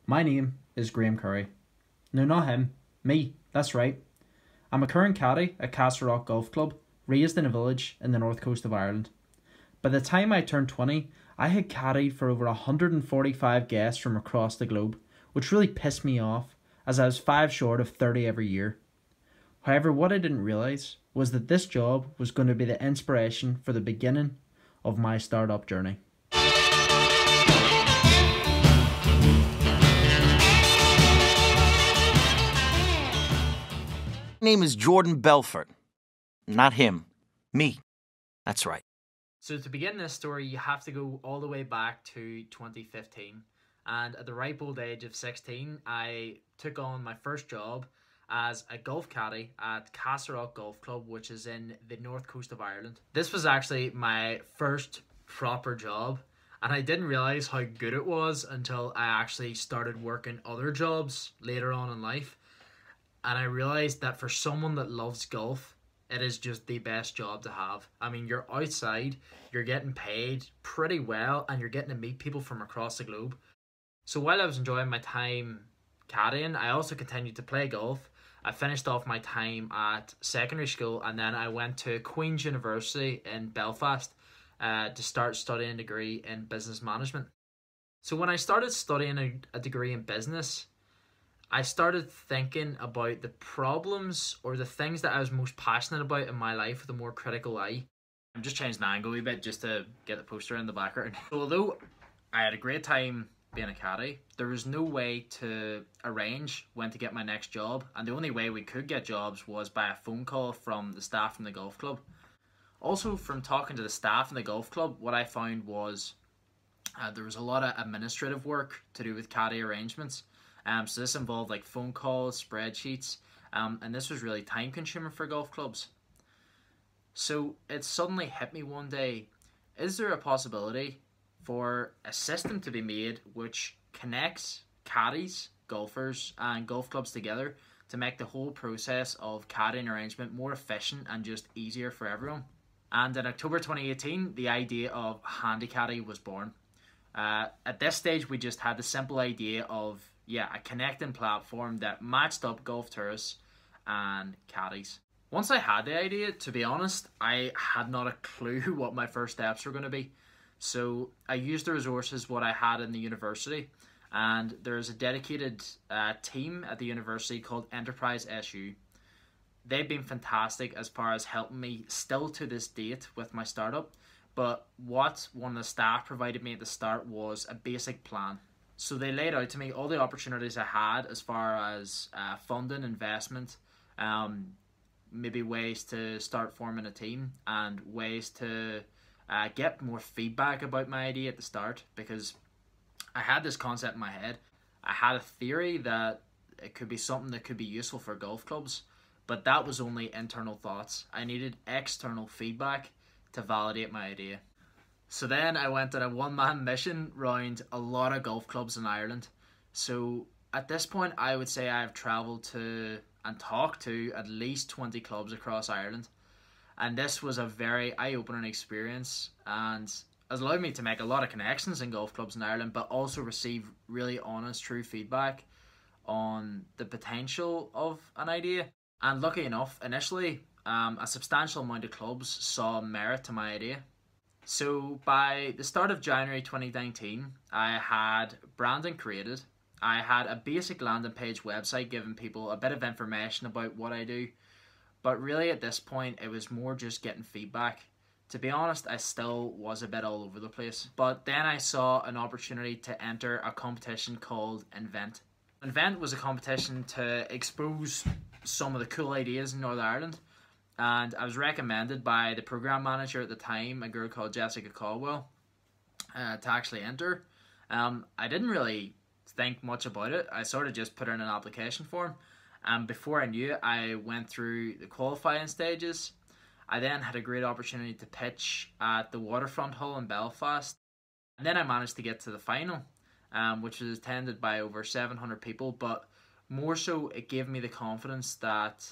My name is Graham Curry. No, not him. Me. That's right. I'm a current caddy at Castle Rock Golf Club, raised in a village in the north coast of Ireland. By the time I turned 20, I had caddied for over 145 guests from across the globe, which really pissed me off, as I was 5 short of 30 every year. However, what I didn't realise was that this job was going to be the inspiration for the beginning of my startup journey. Name is Jordan Belfort. Not him. Me. That's right. So to begin this story, you have to go all the way back to 2015. And at the ripe old age of 16, I took on my first job as a golf caddy at Castle Rock Golf Club, which is in the north coast of Ireland. This was actually my first proper job, and I didn't realise how good it was until I actually started working other jobs later on in life. And I realised that for someone that loves golf, it is just the best job to have. I mean, you're outside, you're getting paid pretty well, and you're getting to meet people from across the globe. So while I was enjoying my time caddying, I also continued to play golf. I finished off my time at secondary school, and then I went to Queen's University in Belfast to start studying a degree in business management. So when I started studying a degree in business, I started thinking about the problems or the things that I was most passionate about in my life with a more critical eye. I'm just changing the angle a wee bit just to get the poster in the background. Although I had a great time being a caddy, there was no way to arrange when to get my next job, and the only way we could get jobs was by a phone call from the staff from the golf club. Also, from talking to the staff in the golf club, what I found was there was a lot of administrative work to do with caddy arrangements. So this involved like phone calls, spreadsheets, and this was really time consuming for golf clubs. So it suddenly hit me one day, is there a possibility for a system to be made which connects caddies, golfers and golf clubs together to make the whole process of caddying arrangement more efficient and just easier for everyone? And in October 2018, the idea of Handicaddie was born. At this stage, we just had the simple idea of a connecting platform that matched up golf tourists and caddies. Once I had the idea, to be honest, I had not a clue what my first steps were going to be. So I used the resources what I had in the university, and there's a dedicated team at the university called Enterprise SU. They've been fantastic as far as helping me still to this date with my startup, but what one of the staff provided me at the start was a basic plan. So they laid out to me all the opportunities I had as far as funding, investment, maybe ways to start forming a team, and ways to get more feedback about my idea at the start, because I had this concept in my head. I had a theory that it could be something that could be useful for golf clubs, but that was only internal thoughts. I needed external feedback to validate my idea. So then I went on a one-man mission around a lot of golf clubs in Ireland. So at this point, I would say I've travelled to and talked to at least 20 clubs across Ireland. And this was a very eye-opening experience, and has allowed me to make a lot of connections in golf clubs in Ireland, but also receive really honest, true feedback on the potential of an idea. And lucky enough, initially, a substantial amount of clubs saw merit to my idea. So by the start of January 2019, I had branding created. I had a basic landing page website giving people a bit of information about what I do. But really at this point, it was more just getting feedback. To be honest, I still was a bit all over the place. But then I saw an opportunity to enter a competition called Invent. Invent was a competition to expose some of the cool ideas in Northern Ireland. And I was recommended by the program manager at the time, a girl called Jessica Caldwell, to actually enter. I didn't really think much about it. I sort of just put in an application form. And before I knew it, I went through the qualifying stages. I then had a great opportunity to pitch at the Waterfront Hall in Belfast. And then I managed to get to the final, which was attended by over 700 people. But more so, it gave me the confidence that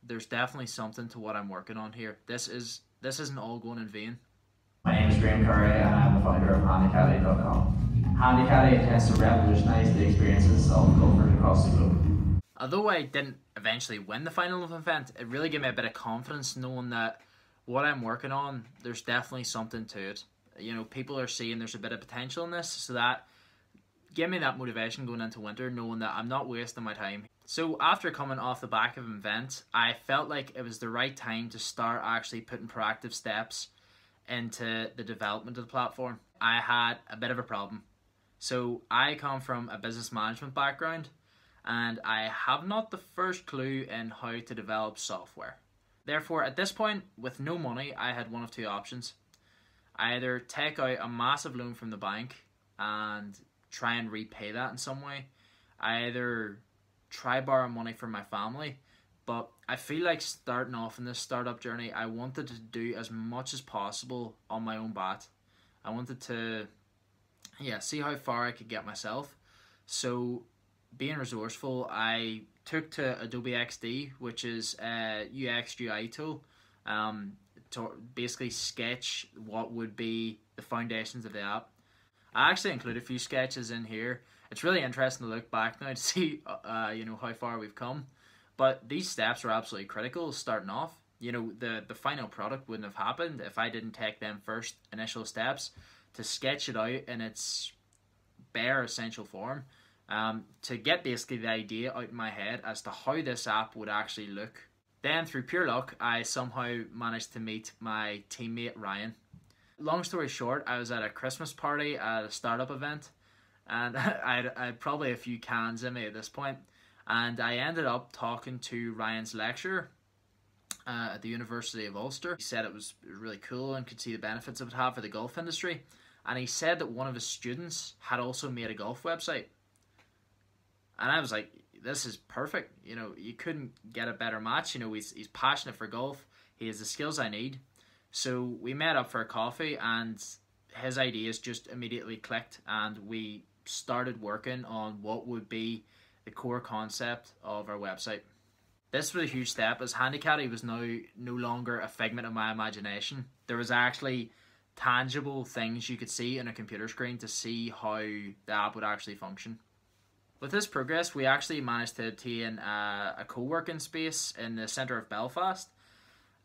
there's definitely something to what I'm working on here. This isn't all going in vain. My name is Graham Curry, and I'm the founder of Handicaddie.com. Handicaddie intends to revolutionise the experiences of golfers across the globe. Although I didn't eventually win the final event, it really gave me a bit of confidence knowing that what I'm working on, there's definitely something to it. You know, people are seeing there's a bit of potential in this, so that gave me that motivation going into winter, knowing that I'm not wasting my time. So after coming off the back of an event, I felt like it was the right time to start actually putting proactive steps into the development of the platform. I had a bit of a problem. So I come from a business management background, and I have not the first clue in how to develop software. Therefore, at this point, with no money, I had one of two options. I either take out a massive loan from the bank and try and repay that in some way. I either try borrow money from my family, but I feel like starting off in this startup journey, I wanted to do as much as possible on my own bat. I wanted to see how far I could get myself. So being resourceful, I took to Adobe XD, which is a UX UI tool, to basically sketch what would be the foundations of the app. I actually include a few sketches in here. It's really interesting to look back now to see how far we've come. But these steps are absolutely critical starting off. You know, the final product wouldn't have happened if I didn't take them first initial steps to sketch it out in its bare essential form, to get basically the idea out in my head as to how this app would actually look. Then through pure luck, I somehow managed to meet my teammate Ryan. Long story short, I was at a Christmas party at a startup event, and I had probably a few cans in me at this point, and I ended up talking to Ryan's lecturer at the University of Ulster. He said it was really cool and could see the benefits it would have for the golf industry, and he said that one of his students had also made a golf website. And I was like, this is perfect. You know, you couldn't get a better match. You know, he's passionate for golf. He has the skills I need. So we met up for a coffee, and his ideas just immediately clicked, and we started working on what would be the core concept of our website. This was a huge step, as Handicaddie was now no longer a figment of my imagination. There was actually tangible things you could see on a computer screen to see how the app would actually function. With this progress, we actually managed to obtain a co-working space in the centre of Belfast,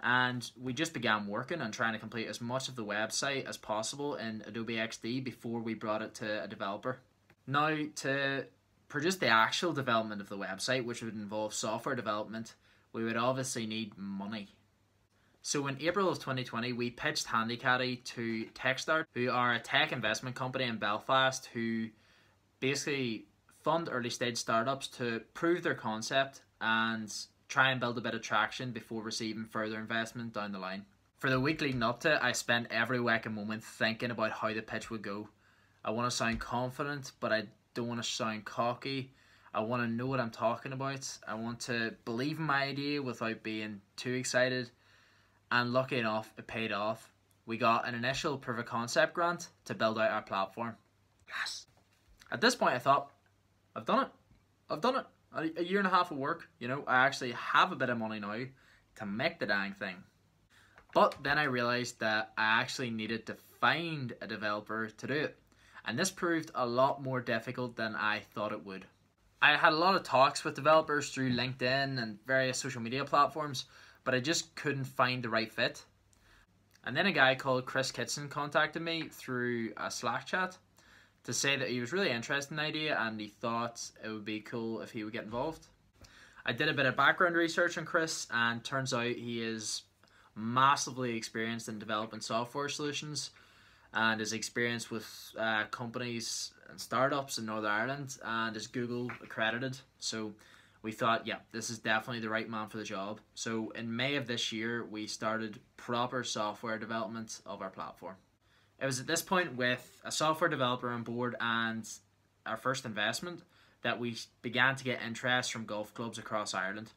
and we just began working on trying to complete as much of the website as possible in Adobe XD before we brought it to a developer. Now, to produce the actual development of the website, which would involve software development, we would obviously need money. So in April of 2020, we pitched Handicaddie to Techstart, who are a tech investment company in Belfast who basically fund early stage startups to prove their concept and try and build a bit of traction before receiving further investment down the line. For the week leading up to it, I spent every waking moment thinking about how the pitch would go. I want to sound confident, but I don't want to sound cocky. I want to know what I'm talking about. I want to believe in my idea without being too excited. And lucky enough, it paid off. We got an initial proof of concept grant to build out our platform. Yes! At this point I thought, I've done it. I've done it. A year and a half of work, you know, I actually have a bit of money now to make the dang thing. But then I realized that I actually needed to find a developer to do it. And this proved a lot more difficult than I thought it would. I had a lot of talks with developers through LinkedIn and various social media platforms, but I just couldn't find the right fit. And then a guy called Chris Kitson contacted me through a Slack chat to say that he was really interested in the idea and he thought it would be cool if he would get involved. I did a bit of background research on Chris, and turns out he is massively experienced in developing software solutions and is experienced with companies and startups in Northern Ireland and is Google accredited. So we thought, yeah, this is definitely the right man for the job. So in May of this year, we started proper software development of our platform. It was at this point, with a software developer on board and our first investment, that we began to get interest from golf clubs across Ireland.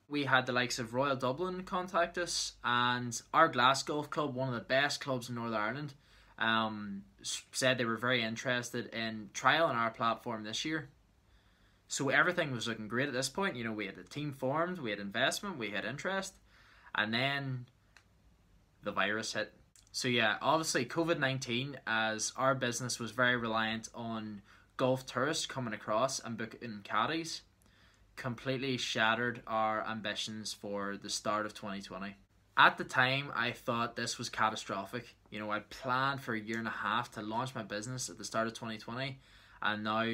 We had the likes of Royal Dublin contact us, and our Glass Golf Club, one of the best clubs in Northern Ireland, said they were very interested in trialing our platform this year. So everything was looking great at this point. You know, we had the team formed, we had investment, we had interest, and then the virus hit. So yeah, obviously COVID-19, as our business was very reliant on golf tourists coming across and booking caddies, completely shattered our ambitions for the start of 2020. At the time, I thought this was catastrophic. You know, I planned for a year and a half to launch my business at the start of 2020, and now,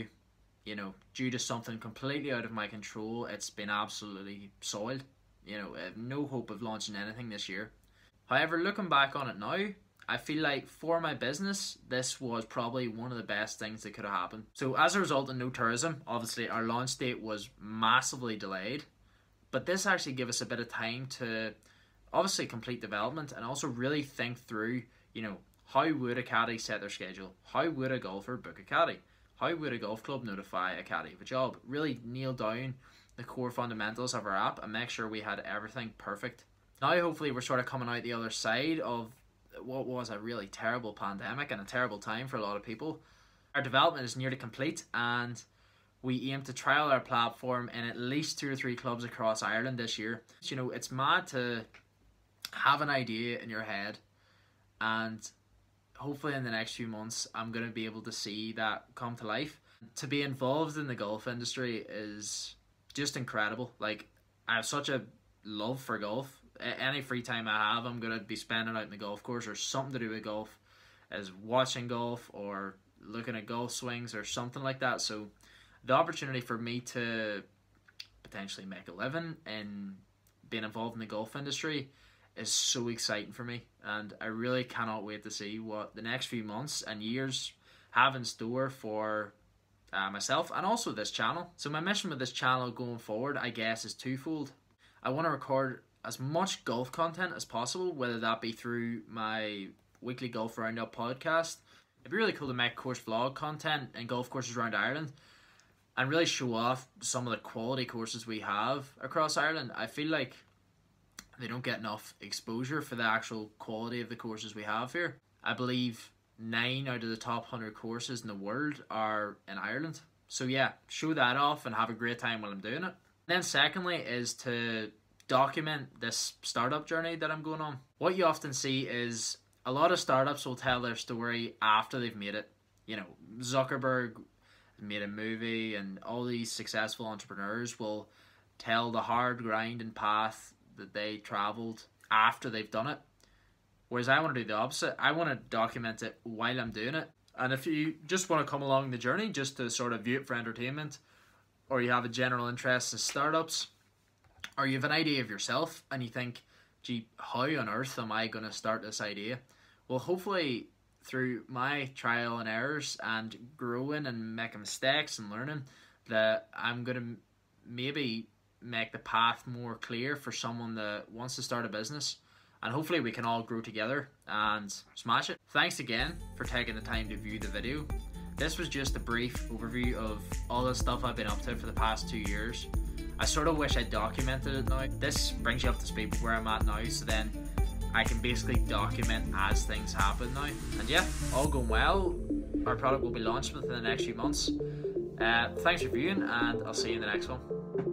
you know, due to something completely out of my control, it's been absolutely soiled. You know, I have no hope of launching anything this year. However, looking back on it now, I feel like for my business, this was probably one of the best things that could have happened. So as a result of no tourism, obviously our launch date was massively delayed, but this actually gave us a bit of time to obviously complete development and also really think through, you know, how would a caddy set their schedule? How would a golfer book a caddy? How would a golf club notify a caddy of a job? Really nail down the core fundamentals of our app and make sure we had everything perfect. Now hopefully we're sort of coming out the other side of what was a really terrible pandemic and a terrible time for a lot of people. Our development is nearly complete, and we aim to trial our platform in at least 2 or 3 clubs across Ireland this year. You know, it's mad to have an idea in your head, and hopefully in the next few months I'm going to be able to see that come to life. To be involved in the golf industry is just incredible. Like, I have such a love for golf. Any free time I have, I'm going to be spending out in the golf course or something to do with golf, as watching golf or looking at golf swings or something like that. So the opportunity for me to potentially make a living in being involved in the golf industry is so exciting for me, and I really cannot wait to see what the next few months and years have in store for myself and also this channel. So my mission with this channel going forward, I guess, is twofold. I want to record as much golf content as possible, whether that be through my weekly golf roundup podcast. It'd be really cool to make course vlog content in golf courses around Ireland and really show off some of the quality courses we have across Ireland. I feel like they don't get enough exposure for the actual quality of the courses we have here. I believe 9 out of the top 100 courses in the world are in Ireland. So yeah, show that off and have a great time while I'm doing it. Then secondly is to document this startup journey that I'm going on. What you often see is a lot of startups will tell their story after they've made it. You know, Zuckerberg made a movie, and all these successful entrepreneurs will tell the hard grind and path that they traveled after they've done it. Whereas I want to do the opposite. I want to document it while I'm doing it. And if you just want to come along the journey just to sort of view it for entertainment, or you have a general interest in startups, or you have an idea of yourself and you think, gee, how on earth am I going to start this idea? Well, hopefully through my trial and errors and growing and making mistakes and learning, that I'm going to maybe make the path more clear for someone that wants to start a business. And hopefully we can all grow together and smash it. Thanks again for taking the time to view the video. This was just a brief overview of all the stuff I've been up to for the past 2 years. I sort of wish I documented it now. This brings you up to speed with where I'm at now, so then I can basically document as things happen now. And yeah, all going well. Our product will be launched within the next few months. Thanks for viewing, and I'll see you in the next one.